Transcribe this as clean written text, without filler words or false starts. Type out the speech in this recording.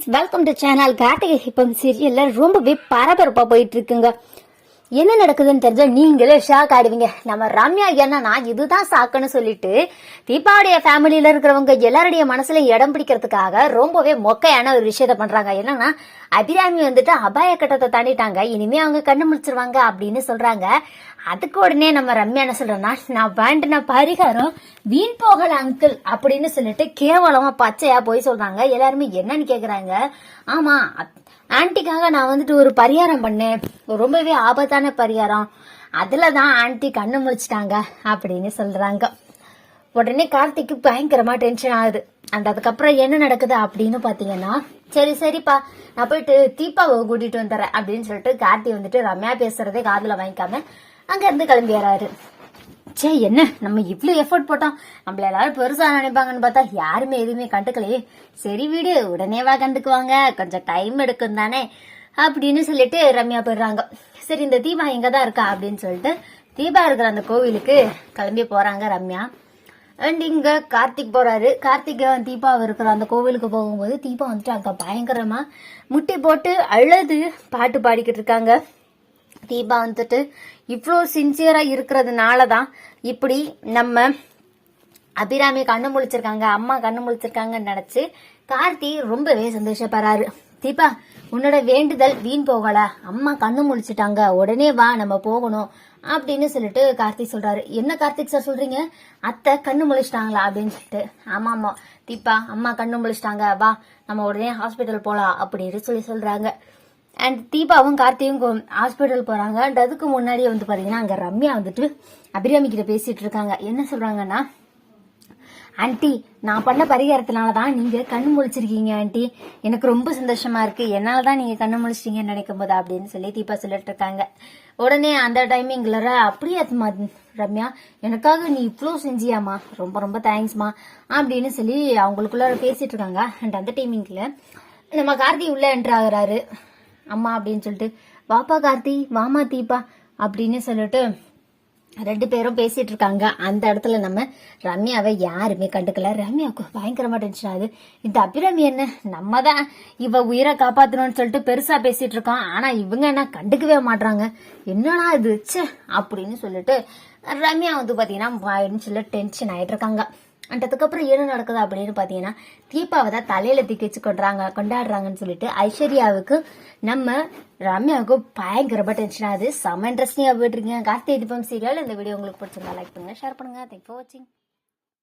Friends, welcome to channel. Karthigai Deepam சீரியல்ல ரொம்பவே பரபரப்பா போயிட்டு இருக்குங்க. என்ன நடக்குதுன்னு தெரிஞ்சா நீங்களே ஷாக் ஆடுவீங்க. நம்ம ரம்யா என்னன்னா இதுதான் சாக்குன்னு சொல்லிட்டு தீபாவுடைய ஃபேமிலியில இருக்கிறவங்க எல்லாருடைய மனசுல இடம் பிடிக்கிறதுக்காக ரொம்பவே மொக்கையான ஒரு விஷயத்த பண்றாங்க. என்னன்னா அபிராமி வந்துட்டு அபாய கட்டத்தை தாண்டிட்டாங்க, இனிமே அவங்க கண்ணு முடிச்சிருவாங்க அப்படின்னு சொல்றாங்க. அதுக்கு உடனே நம்ம ரம்யா என்ன சொல்றேன்னா, நான் வேண்டின பரிகாரம் வீண் போகல அங்கிள் அப்படின்னு சொல்லிட்டு கேவலமா பச்சையா போய் சொல்றாங்க. எல்லாருமே என்னன்னு கேக்குறாங்க. ஆமா, ஆன்டிக்காக நான் வந்துட்டு ஒரு பரிகாரம் பண்ணேன், ரொம்பவே ஆபத்தான பரிகாரம், அதுலதான் ஆன்டி கண்ணு முழிச்சிட்டாங்க அப்படின்னு சொல்றாங்க. உடனே கார்த்திக்கு பயங்கரமா டென்ஷன் ஆகுது. அதுக்கப்புறம் என்ன நடக்குது அப்படின்னு பாத்தீங்கன்னா, சரி சரிப்பா நான் போயிட்டு தீபாவை கூட்டிட்டு வந்துடுறேன் அப்படின்னு சொல்லிட்டு கார்த்தி வந்துட்டு ரம்யா பேசுறதே காதுல வாங்கிக்காம அங்க இருந்து கிளம்பிடுறாரு. சே, என்ன நம்ம இவ்வளவு எஃபர்ட் போட்டோம், நம்மள எல்லாரும் பெருசா நினைப்பாங்கன்னு பார்த்தா யாருமே எதுவுமே கண்டுக்கலையே. சரி வீடு, உடனேவா கண்டுக்குவாங்க, கொஞ்சம் டைம் எடுக்கும் தானே அப்படின்னு சொல்லிட்டு ரம்யா போயிடுறாங்க. சரி, இந்த தீபா எங்கதான் இருக்கா அப்படின்னு சொல்லிட்டு தீபா இருக்கிற அந்த கோவிலுக்கு கிளம்பி போறாங்க ரம்யா. அண்ட் இங்க கார்த்திக் போறாரு. கார்த்திக் தீபா இருக்கிற அந்த கோவிலுக்கு போகும்போது தீபா வந்துட்டு அங்க பயங்கரமா முட்டி போட்டு அழுது பாட்டு பாடிக்கிட்டு இருக்காங்க. தீபா வந்துட்டு இவ்வளோ சின்சியரா இருக்கிறதுனாலதான் இப்படி நம்ம அபிராமி கண்ணு முழிச்சிருக்காங்க, அம்மா கண்ணு முழிச்சிருக்காங்கன்னு நினைச்சு கார்த்தி ரொம்பவே சந்தோஷப்படுறாரு. தீபா, உன்னோட வேண்டுதல் வீண் போகல, அம்மா கண்ணு முழிச்சிட்டாங்க, உடனே வா நம்ம போகணும் அப்படின்னு சொல்லிட்டு கார்த்திக் சொல்றாரு. என்ன கார்த்திக் சார் சொல்றீங்க, அத்தை கண்ணு முழிச்சிட்டாங்களா அப்படின்னு சொல்லிட்டு. ஆமா ஆமா தீபா, அம்மா கண்ணு முழிச்சிட்டாங்க, வா நம்ம உடனே ஹாஸ்பிட்டல் போலாம் அப்படின்னு சொல்றாங்க. அண்ட் தீபாவும் கார்த்தியும் ஹாஸ்பிட்டல் போறாங்க. அண்ட் அதுக்கு முன்னாடியே வந்து பாத்தீங்கன்னா அங்க ரம்யா வந்துட்டு அபிராமி கிட்ட பேசிட்டு இருக்காங்க. என்ன சொல்றாங்கன்னா, ஆன்டி நான் பண்ண பரிகாரத்தினாலதான் நீங்க கண்ணு முழிச்சிருக்கீங்க ஆன்டி, எனக்கு ரொம்ப சந்தோஷமா இருக்கு, என்னாலதான் நீங்க கண்ணு முழிச்சிட்டீங்கன்னு நினைக்கும் போது அப்படின்னு சொல்லி தீபா சொல்லிட்டு இருக்காங்க. உடனே அந்த டைமிங்ல அப்படியே ரம்யா, எனக்காக நீ இவ்வளோ செஞ்சியாமா, ரொம்ப ரொம்ப தேங்க்ஸ்மா அப்படின்னு சொல்லி அவங்களுக்குள்ள பேசிட்டு இருக்காங்க. அண்ட் அந்த டைமிங்ல நம்ம கார்த்தி உள்ள என்ட்ரு ஆகுறாரு. அம்மா அப்படின்னு சொல்லிட்டு, வாப்பா கார்த்தி, வாமா தீபா அப்படின்னு சொல்லிட்டு ரெண்டு பேரும் பேசிட்டு இருக்காங்க. அந்த இடத்துல நம்ம ரம்யாவை யாருமே கண்டுக்கல. ரம்யாவுக்கு பயங்கரமா டென்ஷன் ஆகுது. இந்த அபிராமி என்ன, நம்ம தான் இவ உயிரை காப்பாத்தணும்னு சொல்லிட்டு பெருசா பேசிட்டு இருக்கோம், ஆனா இவங்க என்ன கண்டுக்கவே மாட்டாங்க, என்னடா இது ச்சே அப்படின்னு சொல்லிட்டு ரம்யா வந்து பாத்தீங்கன்னா சொல்லி டென்ஷன் ஆயிட்டு இருக்காங்க. அதுக்கப்புறம் என்ன நடக்குது அப்படின்னு பாத்தீங்கன்னா, தீபாவை தான் தலையில தூக்கி வச்சு கொண்டாடுறாங்கன்னு சொல்லிட்டு ஐஸ்வர்யாவுக்கு நம்ம ரம்யாவுக்கு பயங்கரமா டென்ஷன் ஆகுது. செம இன்ட்ரெஸ்டிங்கா போயிட்டு இருக்கீங்க கார்த்திகை தீபம் சீரியல். இந்த வீடியோ உங்களுக்கு பிடிச்சிருந்தா லைக் பண்ணுங்க, ஷேர் பண்ணுங்க. தேங்க்ஸ் ஃபார் வாட்சிங்.